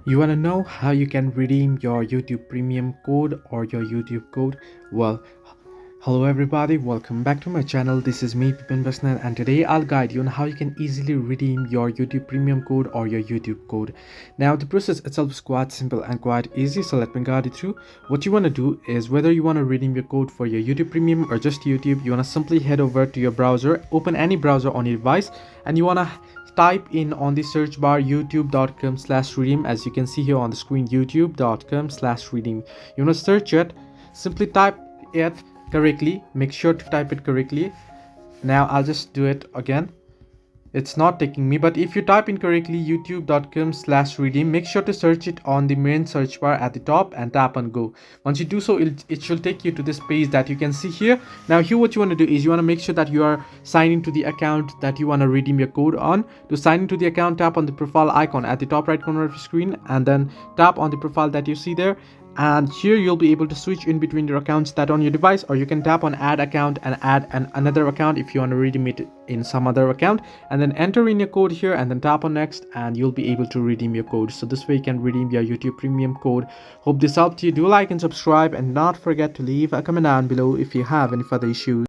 You want to know how you can redeem your YouTube Premium code or your YouTube code? Well, hello everybody, welcome back to my channel. This is me, Pipin Basnan, and today I'll guide you on how you can easily redeem your YouTube Premium code or your YouTube code. Now, the process itself is quite simple and quite easy, so let me guide you through. What you want to do is whether you want to redeem your code for your YouTube Premium or just YouTube, you want to simply head over to your browser, open any browser on your device, and you want to type in on the search bar youtube.com/redeem. As you can see here on the screen, youtube.com/redeem. You want to search it, simply type it correctly, make sure to type it correctly. Now I'll just do it again. It's not taking me, but if you type incorrectly youtube.com/redeem, make sure to search it on the main search bar at the top and tap on go. Once you do so, it should take you to this page that you can see here. Now here what you want to do is you want to make sure that you are signed into the account that you want to redeem your code on. To sign into the account, tap on the profile icon at the top right corner of your screen and then tap on the profile that you see there, and here you'll be able to switch in between your accounts that on your device, or you can tap on add account and add another account if you want to redeem it in some other account, and then enter in your code here and then tap on next, and you'll be able to redeem your code. So this way you can redeem your YouTube Premium code. Hope this helped you. Do like and subscribe, and not forget to leave a comment down below if you have any further issues.